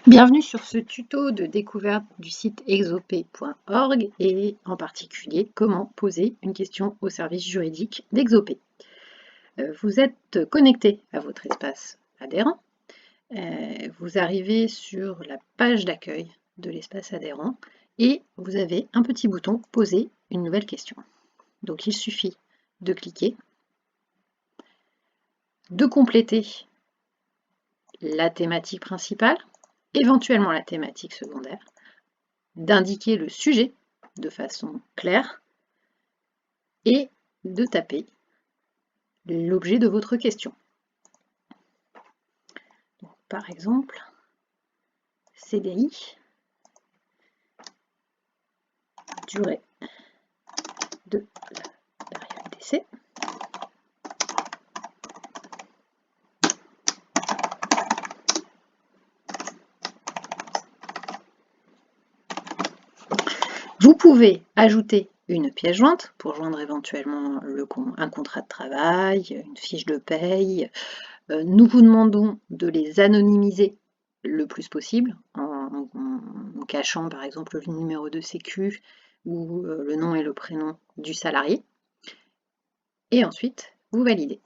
Bienvenue sur ce tuto de découverte du site exopé.org et en particulier comment poser une question au service juridique d'Exopé. Vous êtes connecté à votre espace adhérent. Vous arrivez sur la page d'accueil de l'espace adhérent et vous avez un petit bouton poser une nouvelle question. Donc il suffit de cliquer, de compléter la thématique principale, éventuellement la thématique secondaire, d'indiquer le sujet de façon claire et de taper l'objet de votre question. Donc, par exemple, CDI, durée de la période d'essai. Vous pouvez ajouter une pièce jointe pour joindre éventuellement un contrat de travail, une fiche de paye. Nous vous demandons de les anonymiser le plus possible en cachant par exemple le numéro de sécu ou le nom et le prénom du salarié. Et ensuite, vous validez.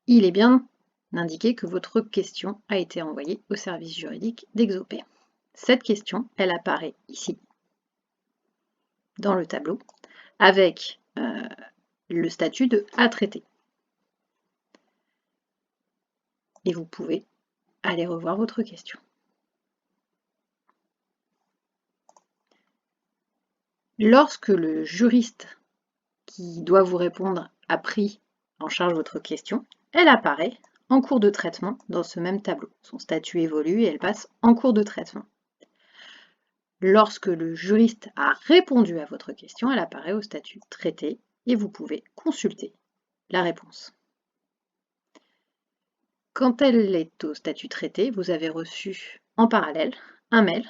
Il est bien d'indiquer que votre question a été envoyée au service juridique d'Exopé. Cette question, elle apparaît ici, dans le tableau, avec le statut de « à traiter ». Et vous pouvez aller revoir votre question. Lorsque le juriste qui doit vous répondre a pris en charge votre question, elle apparaît en cours de traitement dans ce même tableau. Son statut évolue et elle passe en cours de traitement. Lorsque le juriste a répondu à votre question, elle apparaît au statut traité et vous pouvez consulter la réponse. Quand elle est au statut traité, vous avez reçu en parallèle un mail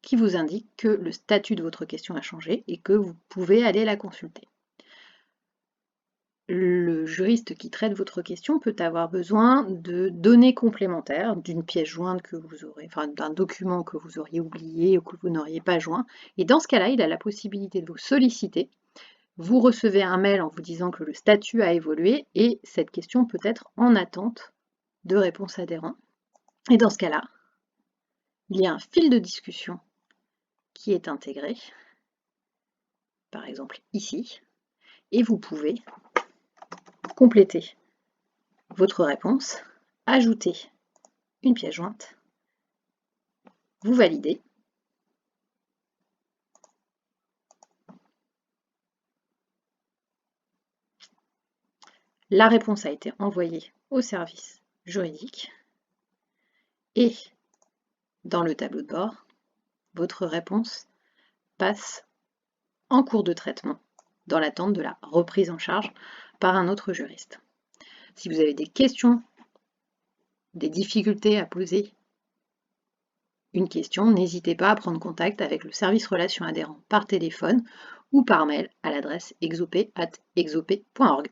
qui vous indique que le statut de votre question a changé et que vous pouvez aller la consulter. Le juriste qui traite votre question peut avoir besoin de données complémentaires, d'une pièce jointe que vous aurez, enfin d'un document que vous auriez oublié ou que vous n'auriez pas joint. Et dans ce cas-là, il a la possibilité de vous solliciter. Vous recevez un mail en vous disant que le statut a évolué et cette question peut être en attente de réponse adhérent. Et dans ce cas-là, il y a un fil de discussion qui est intégré, par exemple ici, et vous pouvez compléter votre réponse, ajouter une pièce jointe, vous validez, la réponse a été envoyée au service juridique et dans le tableau de bord, votre réponse passe en cours de traitement dans l'attente de la reprise en charge par un autre juriste. Si vous avez des questions, des difficultés à poser une question, n'hésitez pas à prendre contact avec le service relations adhérents par téléphone ou par mail à l'adresse exopé@exopé.org.